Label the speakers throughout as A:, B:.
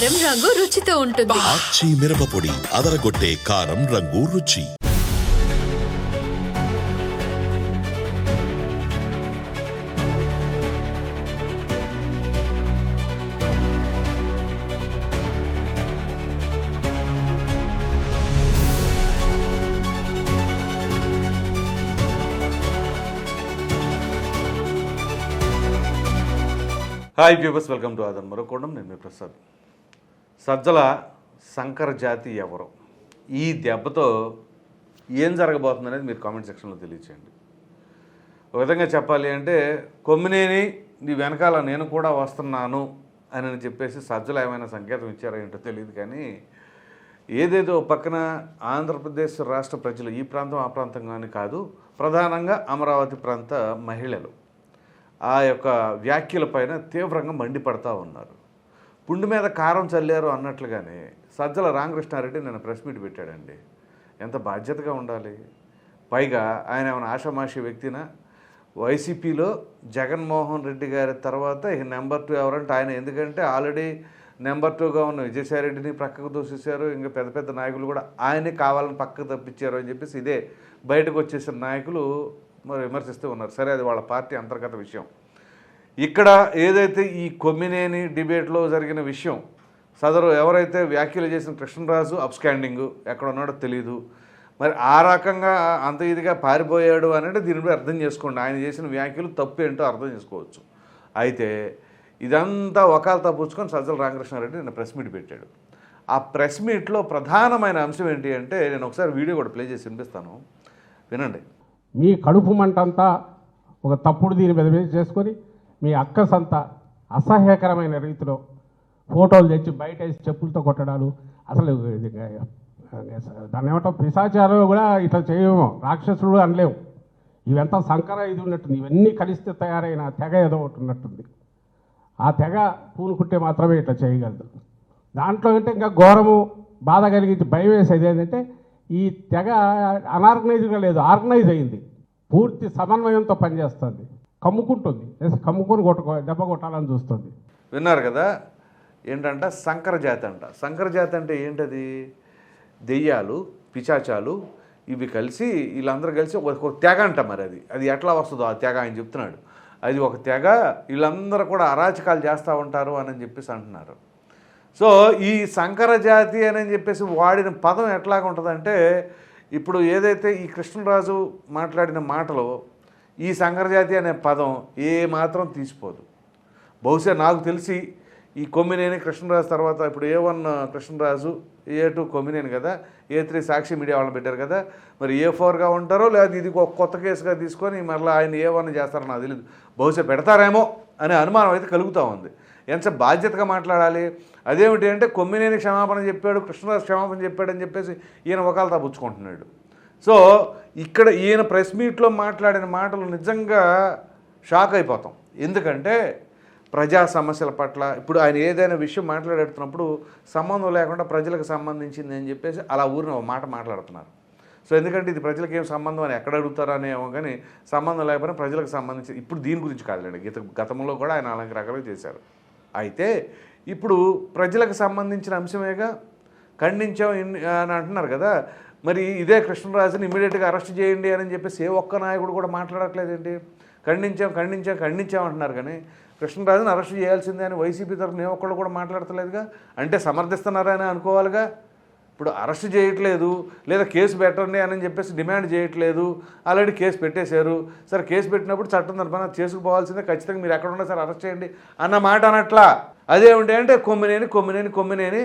A: కారం రంగు రుచితో ఉంటుంది.
B: ఆచి మిరపపొడి అదరగొట్టే కారం రంగు రుచి.
C: హాయ్ వ్యూవర్స్, వెల్కమ్ టు ఆదన్ మరొకడం. నేను మీ ప్రసాద్. సజ్జల సంకర జాతి ఎవరు, ఈ దెబ్బతో ఏం జరగబోతుంది అనేది మీరు కామెంట్ సెక్షన్లో తెలియచేయండి. ఒక విధంగా చెప్పాలి అంటే కొమ్మినేని నీ వెనకాల నేను కూడా వస్తున్నాను అని చెప్పేసి సజ్జల ఏమైనా సంకేతం ఇచ్చారో ఏంటో తెలియదు, కానీ ఏదేదో పక్కన ఆంధ్రప్రదేశ్ రాష్ట్ర ప్రజలు, ఈ ప్రాంతం ఆ ప్రాంతం కానీ కాదు, ప్రధానంగా అమరావతి ప్రాంత మహిళలు ఆ యొక్క వ్యాఖ్యలపైన తీవ్రంగా మండిపడతా ఉన్నారు. పుండు మీద కారం చల్లారు అన్నట్లుగానే సజ్జల రామకృష్ణారెడ్డి నిన్న ప్రెస్ మీట్ పెట్టాడండి. ఎంత బాధ్యతగా ఉండాలి. పైగా ఆయన ఏమైనా ఆషామాషి వ్యక్తినా? వైసీపీలో జగన్మోహన్ రెడ్డి గారి తర్వాత ఇక నెంబర్ 2 ఎవరంటే ఆయన. ఎందుకంటే ఆల్రెడీ నెంబర్ 2గా ఉన్న విజయసాయిరెడ్డిని పక్కకు దూసేశారు. ఇంకా పెద్ద పెద్ద నాయకులు కూడా ఆయనే కావాలని పక్కకు తప్పించారు అని చెప్పేసి ఇదే బయటకు వచ్చేసిన నాయకులు మరి విమర్శిస్తూ ఉన్నారు. సరే, అది వాళ్ళ పార్టీ అంతర్గత విషయం. ఇక్కడ ఏదైతే ఈ కొమ్మినేని డిబేట్లో జరిగిన విషయం, సదరు ఎవరైతే వ్యాఖ్యలు చేసిన కృష్ణరాజు అప్స్కాండింగు ఎక్కడ ఉన్నాడో తెలియదు. మరి ఆ రకంగా అంత ఇదిగా పారిపోయాడు అనేది దీని అర్థం చేసుకోండి. ఆయన చేసిన వ్యాఖ్యలు తప్పు ఏంటో అర్థం చేసుకోవచ్చు. అయితే ఇదంతా వకాలతా పుచ్చుకొని సజ్జల రామకృష్ణారెడ్డి నిన్న ప్రెస్ మీట్ పెట్టాడు. ఆ ప్రెస్ మీట్లో ప్రధానమైన అంశం ఏంటి అంటే, నేను ఒకసారి వీడియో కూడా ప్లే చేసి వినిపిస్తాను, వినండి.
D: మీ కడుపు మంటంతా ఒక తప్పుడు దీని మీద బేస్ చేసుకొని మీ అక్కసంతా అసహ్యకరమైన రీతిలో ఫోటోలు తెచ్చి బయట వేసి చెప్పులతో కొట్టడాలు, అసలు దాన్ని ఏమంటాం, పిశాచాలు కూడా ఇట్లా చేయము, రాక్షసులు అనలేము. ఇవంతా సంకర ఇది ఉన్నట్టుంది. ఇవన్నీ కలిస్తే తయారైన తెగ ఏదో ఒకటి ఉన్నట్టుంది. ఆ తెగ పూనుకుంటే మాత్రమే ఇట్లా చేయగలదు. దాంట్లో అంటే ఇంకా ఘోరము బాధ కలిగించి భయం వేసేది ఏంటంటే, ఈ తెగ అనార్గనైజ్గా లేదు, ఆర్గనైజ్ అయింది, పూర్తి సమన్వయంతో పనిచేస్తుంది, కమ్ముకుంటుంది, కమ్ముకొని దెబ్బ కొట్టాలని చూస్తుంది.
C: విన్నారు కదా, ఏంటంట సంకర జాతి అంట. సంకర జాతి అంటే ఏంటది? దెయ్యాలు, పిశాచాలు ఇవి కలిసి, వీళ్ళందరూ కలిసి ఒక తెగ అంట. మరి అది ఎట్లా వస్తుందో ఆ తెగ ఆయన చెప్తున్నాడు. అది ఒక తెగ, వీళ్ళందరూ కూడా అరాచకాలు చేస్తూ ఉంటారు అని చెప్పేసి అంటున్నారు. సో ఈ సంకర జాతి అని చెప్పేసి వాడిన పదం ఎట్లాగా ఉంటుందంటే, ఇప్పుడు ఏదైతే ఈ కృష్ణరాజు మాట్లాడిన మాటలో ఈ సంకర జాతి అనే పదం ఏ మాత్రం తీసిపోదు. బహుశా నాకు తెలిసి ఈ కొమ్మినేని కృష్ణరాజు తర్వాత ఇప్పుడు A1 కృష్ణరాజు, A2 కొమ్మినేని కదా, A3 సాక్షి మీడియా వాళ్ళని పెట్టారు కదా, మరి A4గా ఉంటారో లేదా ఇది ఒక కొత్త కేసుగా తీసుకొని మరలా ఆయన A1 చేస్తారో నాకు తెలియదు. బహుశా పెడతారేమో అనే అనుమానం అయితే కలుగుతూ ఉంది. ఎంత బాధ్యతగా మాట్లాడాలి. అదేమిటి అంటే కొమ్మినేని క్షమాపణ చెప్పాడు, కృష్ణరాజు క్షమాపణ చెప్పాడని చెప్పేసి ఈయన వకాలతా పుచ్చుకుంటున్నాడు. సో ఇక్కడ ఈయన ప్రెస్ మీట్లో మాట్లాడిన మాటలు నిజంగా షాక్ అయిపోతాం. ఎందుకంటే ప్రజా సమస్యల పట్ల ఇప్పుడు ఆయన ఏదైనా విషయం మాట్లాడుతున్నప్పుడు సంబంధం లేకుండా ప్రజలకు సంబంధించింది అని చెప్పేసి అలా ఊరిన ఒక మాట మాట్లాడుతున్నారు. సో ఎందుకంటే ఇది ప్రజలకు ఏం సంబంధం అని ఎక్కడ అడుగుతారో అనేమో, కానీ సంబంధం లేకపోయినా ప్రజలకు సంబంధించి ఇప్పుడు దీని గురించి కాదులేండి, గతంలో కూడా ఆయన అలాంటి రకాలుగా చేశారు. అయితే ఇప్పుడు ప్రజలకు సంబంధించిన అంశమేగా, ఖండించాం అని అంటున్నారు కదా. మరి ఇదే కృష్ణరాజుని ఇమ్మీడియట్గా అరెస్ట్ చేయండి అని చెప్పేసి ఏ ఒక్క నాయకుడు కూడా మాట్లాడట్లేదేంటి? ఖండించాం అంటున్నారు, కానీ కృష్ణరాజుని అరెస్ట్ చేయాల్సిందే అని వైసీపీ తరఫున ఏ ఒక్కళ్ళు కూడా మాట్లాడతలేదుగా. అంటే సమర్థిస్తున్నారని అనుకోవాలిగా. ఇప్పుడు అరెస్ట్ చేయట్లేదు, లేదా కేసు పెట్టండి అని చెప్పేసి డిమాండ్ చేయట్లేదు, ఆల్రెడీ కేసు పెట్టేశారు. సరే, కేసు పెట్టినప్పుడు చట్టం తరఫున చేసుకుపోవాల్సిందే, ఖచ్చితంగా మీరు ఎక్కడ ఉన్నా సరే అరెస్ట్ చేయండి అన్న మాట అనట్లా. అదేమిటి అంటే కొమ్మినేని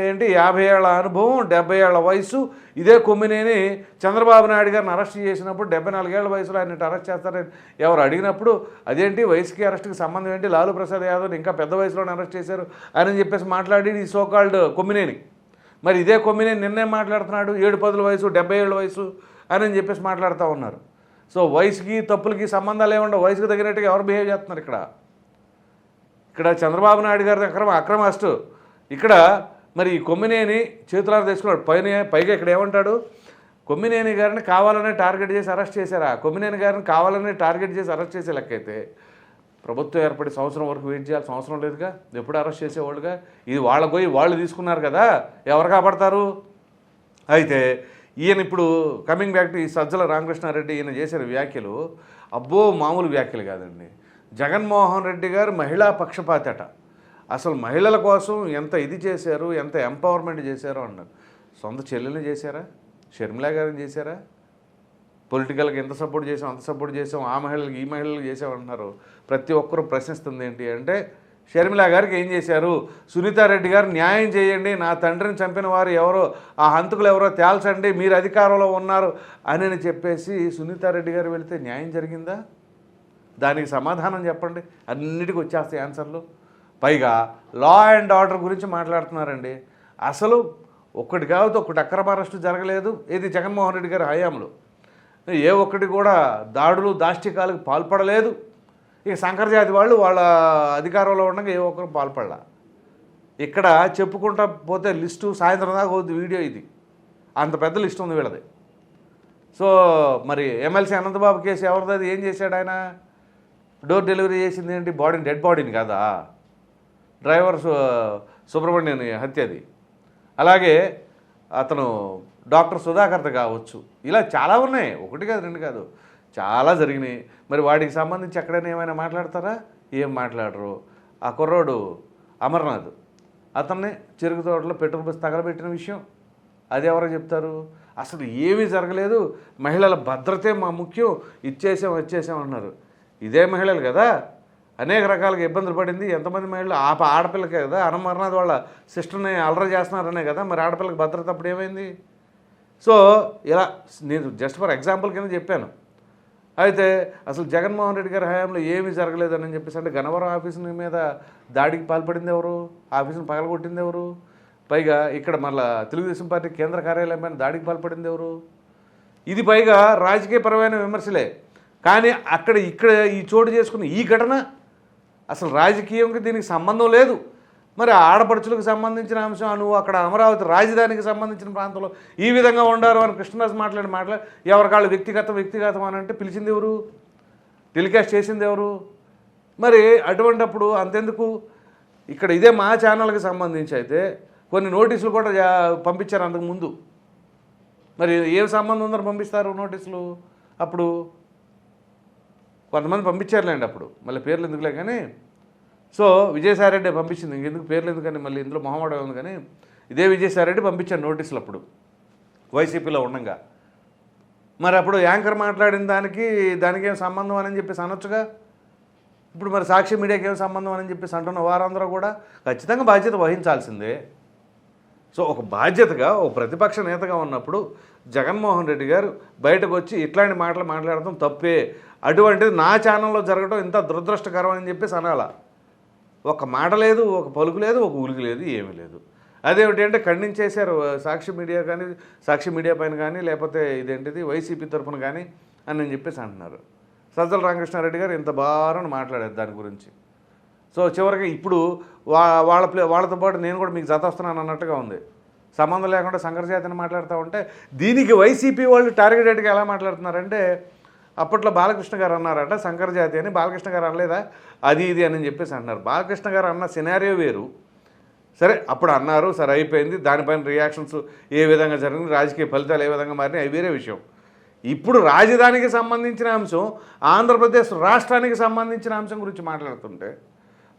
C: ఏంటి 50 ఏళ్ల అనుభవం, 70 ఏళ్ల వయసు. ఇదే కొమ్మినేని చంద్రబాబు నాయుడు గారిని అరెస్ట్ చేసినప్పుడు 74 ఏళ్ల వయసులో ఆయన అరెస్ట్ చేస్తారని ఎవరు అడిగినప్పుడు, అదేంటి వయసుకి అరెస్ట్కి సంబంధం ఏంటి, లాలూ ప్రసాద్ యాదవ్ని ఇంకా పెద్ద వయసులోనే అరెస్ట్ చేశారు అని చెప్పేసి మాట్లాడి ఈ సోకాల్డ్ కొమ్మినేని. మరి ఇదే కొమ్మినేని నిన్నే మాట్లాడుతున్నాడు 7-10 వయసు, 70 ఏళ్ళ వయసు అని చెప్పేసి మాట్లాడుతూ ఉన్నారు. సో వయసుకి తప్పులకి సంబంధాలు ఏముండవు, వయసుకు తగినట్టుగా ఎవరు బిహేవ్ చేస్తున్నారు ఇక్కడ చంద్రబాబు నాయుడు గారి అక్రమాస్టు. ఇక్కడ మరి కొమ్మినేని చేతులారా తెచ్చుకున్నాడు. పైగా ఇక్కడ ఏమంటాడు, కొమ్మినేని గారిని కావాలనే టార్గెట్ చేసి అరెస్ట్ చేశారా? కొమ్మినేని గారిని కావాలనే టార్గెట్ చేసి అరెస్ట్ చేసే లెక్క అయితే ప్రభుత్వం ఏర్పడి సంవత్సరం వరకు వెయిట్ చేయాల్సిన అవసరం లేదుగా, ఎప్పుడు అరెస్ట్ చేసేవాళ్ళుగా. ఇది వాళ్ళ పోయి వాళ్ళు తీసుకున్నారు కదా, ఎవరు కాపాడతారు? అయితే ఈయన ఇప్పుడు కమింగ్ బ్యాక్ టు ఈ సజ్జల రామకృష్ణారెడ్డి ఈయన చేసిన వ్యాఖ్యలు అబ్బో మామూలు వ్యాఖ్యలు కాదండి. జగన్మోహన్ రెడ్డి గారు మహిళా పక్షపాతట. అసలు మహిళల కోసం ఎంత ఇది చేశారు, ఎంత ఎంపవర్మెంట్ చేశారో అన్నారు. సొంత చెల్లెల్ని చేశారా? షర్మిలా గారిని చేశారా? పొలిటికల్గా ఎంత సపోర్ట్ చేసాం అంత సపోర్ట్ చేసాం, ఆ మహిళలకు ఈ మహిళలకు చేసామంటున్నారు. ప్రతి ఒక్కరూ ప్రశ్నిస్తుంది ఏంటి అంటే షర్మిలా గారికి ఏం చేశారు? సునీతారెడ్డి గారు న్యాయం చేయండి, నా తండ్రిని చంపిన వారు ఎవరో, ఆ హంతకులు ఎవరో తేల్చండి, మీరు అధికారంలో ఉన్నారు అని చెప్పేసి సునీతారెడ్డి గారు వెళితే న్యాయం జరిగిందా? దానికి సమాధానం చెప్పండి. అన్నిటికీ వచ్చేస్తాయి ఆన్సర్లు. పైగా లా అండ్ ఆర్డర్ గురించి మాట్లాడుతున్నారండి. అసలు ఒక్కటి కాదు ఒకటి అక్రమ అరెస్టు జరగలేదు ఇది జగన్మోహన్ రెడ్డి గారి హయాంలో. ఏ ఒక్కటి కూడా దాడులు దాష్టికాలకు పాల్పడలేదు. ఇక శంకర్ జాతి వాళ్ళు వాళ్ళ అధికారంలో ఉండగా ఏ ఒక్కరు పాల్పడలా. ఇక్కడ చెప్పుకుంటా పోతే లిస్టు సాయంత్రం దాకా అవుద్ది వీడియో. ఇది అంత పెద్ద లిస్ట్ ఉంది వీళ్ళది. సో మరి ఎమ్మెల్సీ అనంతబాబు కేసు ఎవరిది? ఏం చేశాడు ఆయన? డోర్ డెలివరీ చేసింది ఏంటి? బాడీని, డెడ్ బాడీని కాదా, డ్రైవర్ సుబ్రహ్మణ్యం హత్యది. అలాగే అతను డాక్టర్ సుధాకర్త కావచ్చు. ఇలా చాలా ఉన్నాయి, ఒకటి కాదు రెండు కాదు, చాలా జరిగినాయి. మరి వాడికి సంబంధించి ఎక్కడైనా ఏమైనా మాట్లాడతారా? ఏం మాట్లాడరు. ఆ కుర్రోడు అమర్నాథ్, అతన్ని చెరుకు తోటలో పెట్రోల్ బస్ తగలబెట్టిన విషయం అది ఎవరో చెప్తారు? అసలు ఏమీ జరగలేదు, మహిళల భద్రతే మా ముఖ్యం, వచ్చేసాం అన్నారు. ఇదే మహిళలు కదా అనేక రకాలుగా ఇబ్బందులు పడింది. ఎంతమంది మహిళలు ఆడపిల్లకే కదా, అమర్నాథ్ వాళ్ళ సిస్టర్ని అలర చేస్తున్నారనే కదా. మరి ఆడపిల్లకి భద్రత అప్పుడు ఏమైంది? సో ఇలా నేను జస్ట్ ఫర్ ఎగ్జాంపుల్ కింద చెప్పాను. అయితే అసలు జగన్మోహన్ రెడ్డి గారి హయాంలో ఏమీ జరగలేదని చెప్పేసి అంటే గన్నవరం ఆఫీసు మీద దాడికి పాల్పడింది ఎవరు? ఆఫీసును పగలగొట్టింది ఎవరు? పైగా ఇక్కడ మళ్ళీ తెలుగుదేశం పార్టీ కేంద్ర కార్యాలయం పైన దాడికి పాల్పడింది ఎవరు? ఇది పైగా రాజకీయపరమైన విమర్శలే. కానీ ఇక్కడ ఈ చోటు చేసుకున్న ఈ ఘటన అసలు రాజకీయంకి దీనికి సంబంధం లేదు. మరి ఆడపడుచులకు సంబంధించిన అంశం, నువ్వు అక్కడ అమరావతి రాజధానికి సంబంధించిన ప్రాంతంలో ఈ విధంగా ఉండారు అని కృష్ణదాస్ మాట్లాడి ఎవరికాళ్ళు వ్యక్తిగతం అని అంటే పిలిచింది ఎవరు? టెలికాస్ట్ చేసింది ఎవరు? మరి అటువంటప్పుడు అంతెందుకు, ఇక్కడ ఇదే మా ఛానల్కి సంబంధించి అయితే కొన్ని నోటీసులు కూడా పంపించారు అంతకుముందు. మరి ఏం సంబంధం ఉందని పంపిస్తారు నోటీసులు? అప్పుడు కొంతమంది పంపించారులేండి, అప్పుడు మళ్ళీ పేర్లు ఎందుకులే. కానీ సో విజయసాయిరెడ్డి పంపించింది, ఇంకెందుకు పేర్లు ఎందుకని మళ్ళీ ఇందులో మొహమాటం ఉంది. కానీ ఇదే విజయసాయిరెడ్డి పంపించారు నోటీసులు అప్పుడు వైసీపీలో ఉండగా. మరి అప్పుడు యాంకర్ మాట్లాడిన దానికి ఏం సంబంధం అని చెప్పేసి అనొచ్చుగా. ఇప్పుడు మరి సాక్షి మీడియాకి ఏం సంబంధం అని చెప్పేసి అంటున్న వారందరూ కూడా ఖచ్చితంగా బాధ్యత వహించాల్సిందే. సో ఒక బాధ్యతగా ఒక ప్రతిపక్ష నేతగా ఉన్నప్పుడు జగన్మోహన్ రెడ్డి గారు బయటకు వచ్చి ఇట్లాంటి మాటలు మాట్లాడటం తప్పే, అటువంటిది నా ఛానల్లో జరగడం ఇంత దురదృష్టకరం అని చెప్పేసి అనాలా. ఒక మాట లేదు, ఒక పలుకు లేదు, ఒక ఉలికి లేదు, ఏమీ లేదు. అదేమిటి అంటే ఖండించేశారు సాక్షి మీడియా పైన కానీ లేకపోతే ఇదేంటిది వైసీపీ తరఫున కానీ అని నేను చెప్పేసి అంటున్నారు. సజ్జల రామకృష్ణారెడ్డి గారు ఇంత బారని మాట్లాడారు దాని గురించి. సో చివరికి ఇప్పుడు వాళ్ళతో పాటు నేను కూడా మీకు జత వస్తున్నాను అన్నట్టుగా ఉంది. సంబంధం లేకుండా శంకరజాతిని మాట్లాడుతూ ఉంటే దీనికి వైసీపీ వాళ్ళు టార్గెటెడ్గా ఎలా మాట్లాడుతున్నారంటే, అప్పట్లో బాలకృష్ణ గారు అన్నారట శంకరజాతి అని, బాలకృష్ణ గారు అనలేదా అది ఇది అని చెప్పేసి అంటున్నారు. బాలకృష్ణ గారు అన్న సినారియో వేరు, సరే అప్పుడు అన్నారు, సరే అయిపోయింది. దానిపైన రియాక్షన్స్ ఏ విధంగా జరిగింది, రాజకీయ ఫలితాలు ఏ విధంగా మారినాయి, అవి వేరే విషయం. ఇప్పుడు రాజధానికి సంబంధించిన అంశం, ఆంధ్రప్రదేశ్ రాష్ట్రానికి సంబంధించిన అంశం గురించి మాట్లాడుతుంటే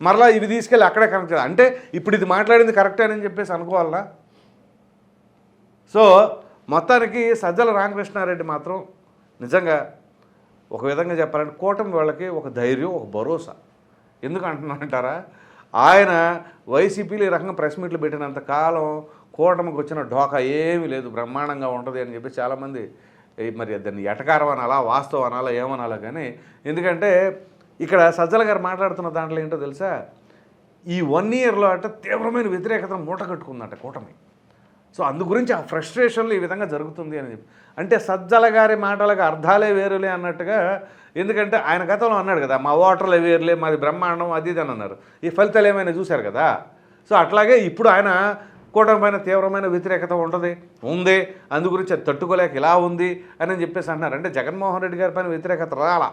C: మరలా ఇవి తీసుకెళ్ళి అక్కడే కనెక్ట్ చేయాలి అంటే ఇప్పుడు ఇది మాట్లాడింది కరెక్టేనని చెప్పేసి అనుకోవాలా. సో మొత్తానికి సజ్జల రామకృష్ణారెడ్డి మాత్రం నిజంగా ఒక విధంగా చెప్పాలంటే కూటమి వాళ్ళకి ఒక ధైర్యం, ఒక భరోసా. ఎందుకు అంటున్నానంటారా, ఆయన వైసీపీలు ఈ రకంగా ప్రెస్ మీట్లు పెట్టినంత కాలం కూటమికి వచ్చిన ఢోకా ఏమీ లేదు, బ్రహ్మాండంగా ఉంటుంది అని చెప్పి చాలామంది మరి దాన్ని ఎటకారం అనాలా వాస్తవం అనాలా ఏమనాలా. కానీ ఎందుకంటే ఇక్కడ సజ్జల గారు మాట్లాడుతున్న దాంట్లో ఏంటో తెలుసా, ఈ 1 ఇయర్లో అట తీవ్రమైన వ్యతిరేకతను మూట కట్టుకుందంట కూటమి. సో అందు గురించి ఆ ఫ్రస్ట్రేషన్లు ఈ విధంగా జరుగుతుంది అని చెప్పి అంటే సజ్జల గారి మాటలకు అర్థాలే వేరులే అన్నట్టుగా. ఎందుకంటే ఆయన గతంలో అన్నాడు కదా, మా ఓటర్లే వేరులే, మాది బ్రహ్మాండం అది ఇది అని అన్నారు. ఈ ఫలితాలు ఏమైనా చూశారు కదా. సో అట్లాగే ఇప్పుడు ఆయన కూటమి పైన తీవ్రమైన వ్యతిరేకత ఉంది, అందు గురించి అది తట్టుకోలేక ఇలా ఉంది అని చెప్పేసి అంటున్నారు. అంటే జగన్మోహన్ రెడ్డి గారి పైన వ్యతిరేకత రాలా,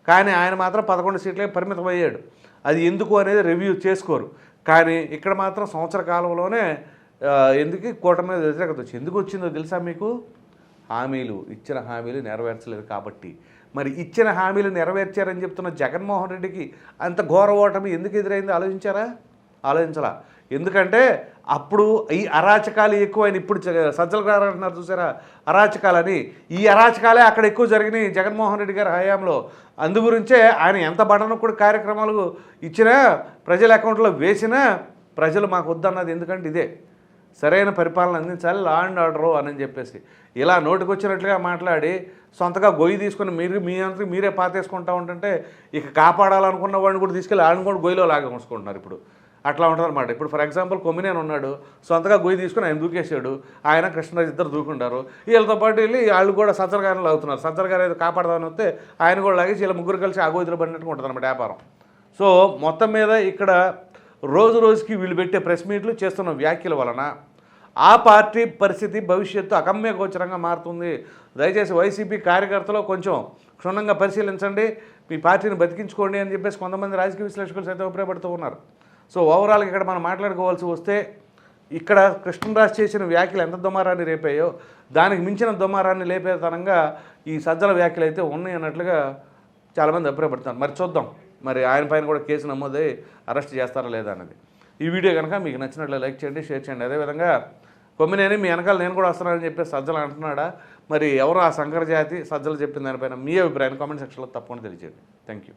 C: కానీ ఆయన మాత్రం 11 సీట్లే పరిమితం అయ్యాడు. అది ఎందుకు అనేది రివ్యూ చేసుకోరు. కానీ ఇక్కడ మాత్రం సంవత్సర కాలంలోనే ఎందుకు కూటమి మీద వ్యతిరేకత వచ్చింది. ఎందుకు వచ్చిందో తెలుసా మీకు? ఇచ్చిన హామీలు నెరవేర్చలేదు కాబట్టి. మరి ఇచ్చిన హామీలు నెరవేర్చారని చెప్తున్న జగన్మోహన్ రెడ్డికి అంత ఘోర ఓటమి ఎందుకు ఎదురైంది ఆలోచించాలా? ఎందుకంటే అప్పుడు ఈ అరాచకాలు ఎక్కువైన, ఇప్పుడు సజ్జల గారు అంటున్నారు చూసారా అరాచకాలని, ఈ అరాచకాలే అక్కడ ఎక్కువ జరిగినాయి జగన్మోహన్ రెడ్డి గారి హయాంలో. అందు గురించే ఆయన ఎంత బటనొక్కడు కార్యక్రమాలు ఇచ్చినా, ప్రజల అకౌంట్లో వేసినా ప్రజలు మాకు వద్దన్నది. ఎందుకంటే ఇదే సరైన పరిపాలన అందించాలి, లా అండ్ ఆర్డరు అని చెప్పేసి ఇలా నోటికొచ్చినట్లుగా మాట్లాడి సొంతగా గొయ్యి తీసుకొని మీ అంతా మీరే పాతేసుకుంటా ఉంటుంటే ఇక కాపాడాలనుకున్న వాడిని కూడా తీసుకెళ్ళి ఆయన కూడా గొయ్యిలో లాగా ఉంచుకుంటున్నారు. ఇప్పుడు అట్లా ఉంటుందన్నమాట. ఇప్పుడు ఫర్ ఎగ్జాంపుల్ కొమ్మినేని ఉన్నాడు, సొంతగా గొయ్యి తీసుకుని ఆయన దూకేసాడు, ఆయన కృష్ణరాజు ఇద్దరు దూకుంటారు. వీళ్ళతో పాటు వెళ్ళి వాళ్ళు కూడా సజ్జల గారిని అవుతున్నారు. సజ్జల గారు ఏదో కాపాడదామని వస్తే ఆయన కూడా లాగేసి వీళ్ళ ముగ్గురు కలిసి ఆ గోయిలో పడినట్టుగా ఉంటుంది అన్నమాట వ్యాపారం. సో మొత్తం మీద ఇక్కడ రోజుకి వీళ్ళు పెట్టే ప్రెస్ మీట్లు చేస్తున్న వ్యాఖ్యల వలన ఆ పార్టీ పరిస్థితి భవిష్యత్తు అగమ్య గోచరంగా మారుతుంది. దయచేసి వైసీపీ కార్యకర్తలు కొంచెం క్షుణ్ణంగా పరిశీలించండి, మీ పార్టీని బతికించుకోండి అని చెప్పేసి కొంతమంది రాజకీయ విశ్లేషకులు సైతం అభిప్రాయపడుతూ ఉన్నారు. సో ఓవరాల్గా ఇక్కడ మనం మాట్లాడుకోవాల్సి వస్తే ఇక్కడ కృష్ణరాజు చేసిన వ్యాఖ్యలు ఎంత దుమారాన్ని రేపాయో దానికి మించిన దుమారాన్ని లేపేతనంగా ఈ సజ్జల వ్యాఖ్యలు అయితే ఉన్నాయి అన్నట్లుగా చాలామంది అభిప్రాయపడుతున్నారు. మరి చూద్దాం, మరి ఆయన పైన కూడా కేసు నమోదై అరెస్ట్ చేస్తారా లేదా అన్నది. ఈ వీడియో కనుక మీకు నచ్చినట్లు లైక్ చేయండి, షేర్ చేయండి. అదేవిధంగా కొమ్మినేని మీ వెనకాల నేను కూడా వస్తున్నానని చెప్పేసి సజ్జలు అంటున్నాడా, మరి ఎవరు ఆ సంకర జాతి సజ్జలు చెప్పిన దానిపైన మీ అభిప్రాయాన్ని కామెంట్ సెక్షన్లో తప్పకుండా తెలియజేయండి. Thank you.